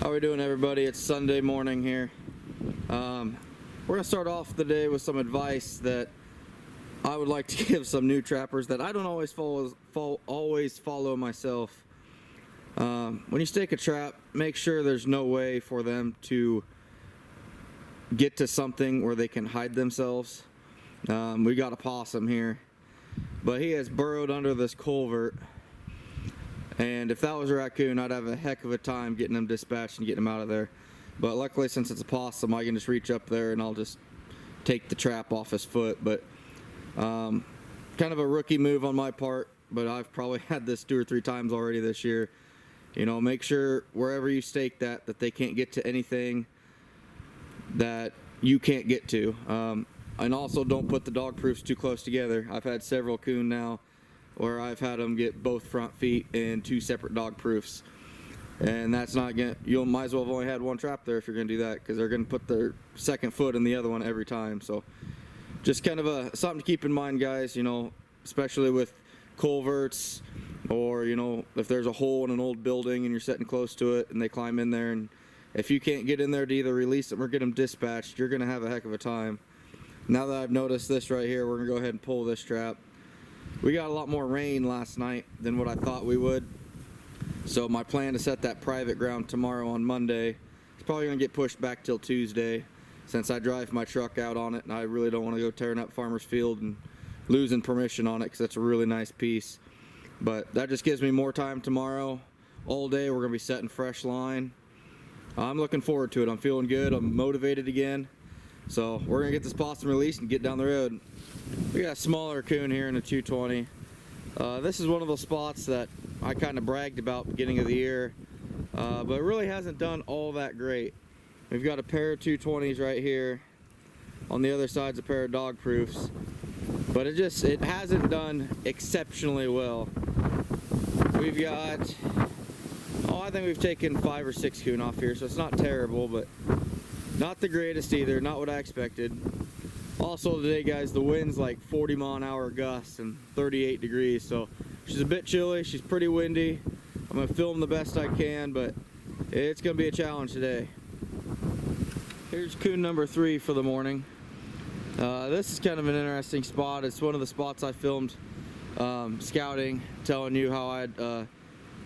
How we doing, everybody? It's Sunday morning here. We're gonna start off the day with some advice that I would like to give some new trappers that I don't always follow myself. When you stake a trap, make sure there's no way for them to get to something where they can hide themselves. We got a possum here, but he has burrowed under this culvert. And if that was a raccoon, I'd have a heck of a time getting him dispatched and getting him out of there. But luckily, since it's a possum, I can just reach up there and I'll just take the trap off his foot. But kind of a rookie move on my part, but I've probably had this 2 or 3 times already this year. You know, make sure wherever you stake that they can't get to anything that you can't get to. And also don't put the dog proofs too close together. I've had several coon now where I've had them get both front feet in 2 separate dog proofs, and that's not gonna, you might as well have only had one trap there if you're gonna do that, because they're gonna put their second foot in the other one every time. So just kind of something to keep in mind, guys, you know, especially with culverts, or you know, if there's a hole in an old building and you're sitting close to it and they climb in there, and if you can't get in there to either release them or get them dispatched, you're gonna have a heck of a time. Now that I've noticed this right here, we're gonna go ahead and pull this trap. We got a lot more rain last night than what I thought we would, so my plan to set that private ground tomorrow on Monday is probably going to get pushed back till Tuesday, since I drive my truck out on it and I really don't want to go tearing up farmer's field and losing permission on it, because that's a really nice piece. But that just gives me more time tomorrow. All day we're going to be setting fresh line. I'm looking forward to it. I'm feeling good. I'm motivated again. So we're going to get this possum released and get down the road. We got a smaller coon here in a 220. This is one of those spots that I kind of bragged about beginning of the year, but it really hasn't done all that great. We've got a pair of 220s right here. On the other side's a pair of dog proofs, but it hasn't done exceptionally well. We've got, I think we've taken 5 or 6 coon off here, so it's not terrible, but not the greatest either, not what I expected. Also today, guys, the wind's like 40-mile-an-hour gusts and 38 degrees, so she's a bit chilly, she's pretty windy. I'm gonna film the best I can, but it's gonna be a challenge today. Here's coon number 3 for the morning. This is kind of an interesting spot. It's one of the spots I filmed scouting, telling you how I'd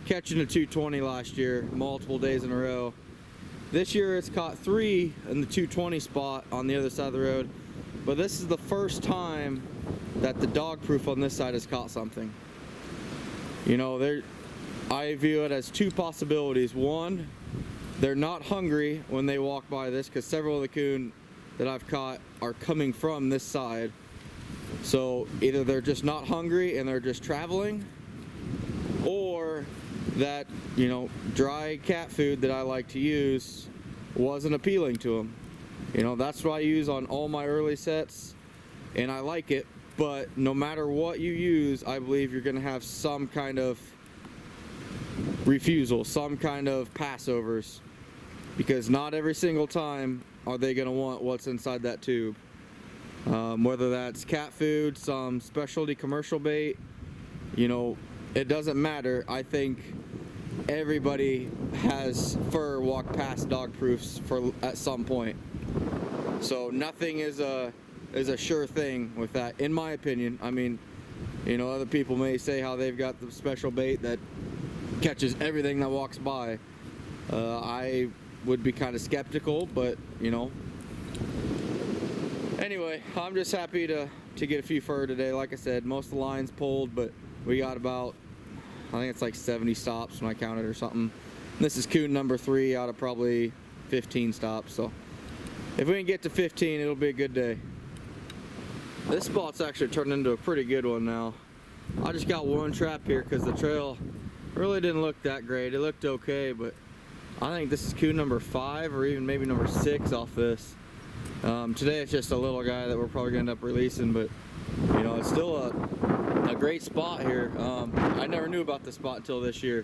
catching a 220 last year, multiple days in a row. This year it's caught 3 in the 220 spot on the other side of the road, but this is the first time that the dog proof on this side has caught something. You know, I view it as 2 possibilities. One, they're not hungry when they walk by this, because several of the coon that I've caught are coming from this side. So either they're just not hungry and they're just traveling, or that, you know, dry cat food that I like to use wasn't appealing to them. You know, that's what I use on all my early sets, and I like it, but no matter what you use, I believe you're going to have some kind of refusal, some kind of passovers, because not every single time are they going to want what's inside that tube. Whether that's cat food, some specialty commercial bait, you know, it doesn't matter. I think everybody has fur walk past dog proofs at some point. So nothing is a sure thing with that, in my opinion. I mean, you know, other people may say how they've got the special bait that catches everything that walks by. I would be kind of skeptical, but you know. Anyway, I'm just happy to get a few fur today. Like I said, most of the line's pulled, but we got about, I think it's like 70 stops when I counted or something. This is coon number 3 out of probably 15 stops, so if we can get to 15, it'll be a good day. This spot's actually turned into a pretty good one now. I just got one trap here because the trail really didn't look that great. It looked okay, but I think this is coon number 5 or even maybe number 6 off this. Today it's just a little guy that we're probably gonna end up releasing, but you know, it's still a great spot here. I never knew about this spot until this year.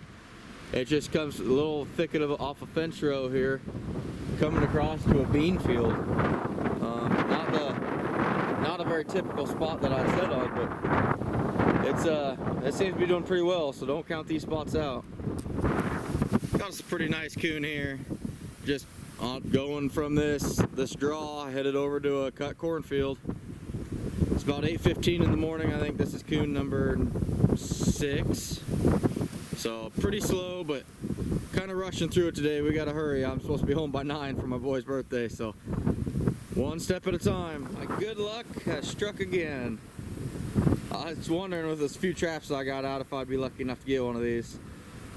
It just comes a little thicket off a fence row here, coming across to a bean field. Not a very typical spot that I'd set on, but it seems to be doing pretty well, so don't count these spots out. Got us a pretty nice coon here. just going from this draw, headed over to a cut cornfield. It's about 8:15 in the morning. I think this is coon number 6. So pretty slow, but kind of rushing through it today. We got to hurry. I'm supposed to be home by 9 for my boy's birthday, so one step at a time. My good luck has struck again. I was wondering with those few traps I got out if I'd be lucky enough to get one of these.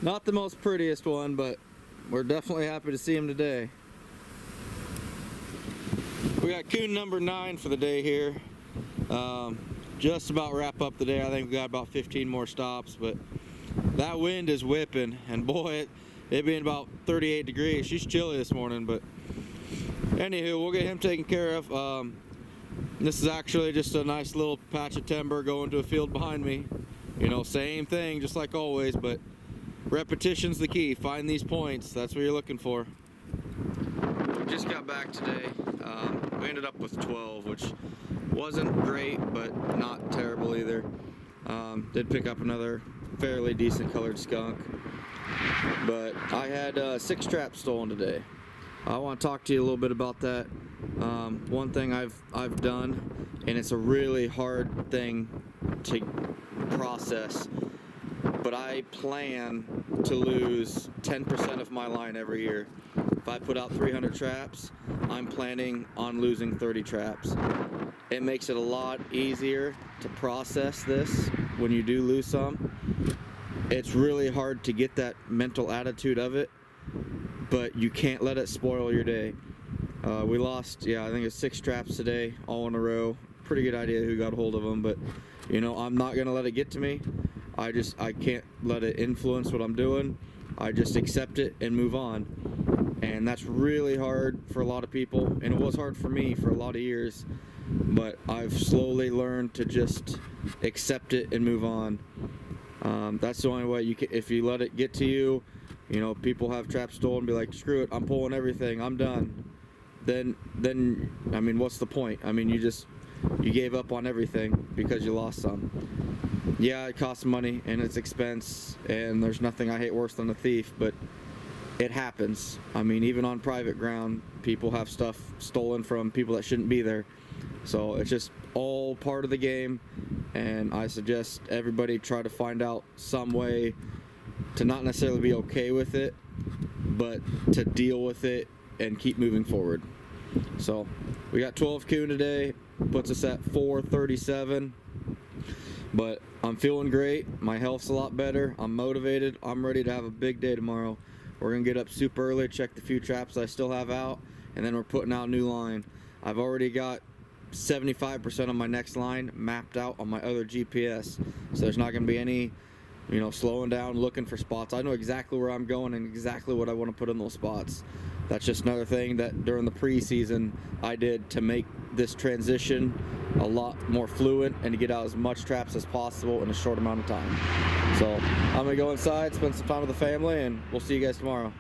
Not the most prettiest one, but we're definitely happy to see him today. We got coon number 9 for the day here. Just about wrap up the day. I think we got about 15 more stops, but that wind is whipping, and boy, it being about 38 degrees. She's chilly this morning, but anywho, we'll get him taken care of. This is actually just a nice little patch of timber going to a field behind me. You know, same thing, just like always, but repetition's the key. Find these points. That's what you're looking for. We just got back today. We ended up with 12, which wasn't great, but not terrible either. Did pick up another fairly decent colored skunk, but I had 6 traps stolen today. I want to talk to you a little bit about that. One thing I've done, and it's a really hard thing to process, but I plan to lose 10% of my line every year. If I put out 300 traps, I'm planning on losing 30 traps. It makes it a lot easier to process this when you do lose some. It's really hard to get that mental attitude of it, but you can't let it spoil your day. We lost, I think it's 6 traps today, all in a row. Pretty good idea who got a hold of them, but you know, I'm not gonna let it get to me. I can't let it influence what I'm doing. I just accept it and move on. And that's really hard for a lot of people, and it was hard for me for a lot of years, but I've slowly learned to just accept it and move on. That's the only way you can. If you let it get to you, you know, people have traps stolen, be like, screw it, I'm pulling everything, I'm done. Then I mean, what's the point? I mean, you gave up on everything because you lost some. Yeah, it costs money and it's expense, and there's nothing I hate worse than a thief, but it happens. I mean, even on private ground, people have stuff stolen from people that shouldn't be there. So it's just all part of the game, and I suggest everybody try to find out some way to not necessarily be okay with it, but to deal with it and keep moving forward. So we got 12 coon today, puts us at 437, but I'm feeling great. My health's a lot better. I'm motivated. I'm ready to have a big day tomorrow. We're gonna get up super early, check the few traps I still have out, and then we're putting out a new line. I've already got 75% of my next line mapped out on my other GPS, so there's not gonna be any, you know, slowing down looking for spots. I know exactly where I'm going and exactly what I want to put in those spots. That's just another thing that during the preseason I did to make this transition a lot more fluid and to get out as much traps as possible in a short amount of time. So I'm gonna go inside, spend some time with the family, and we'll see you guys tomorrow.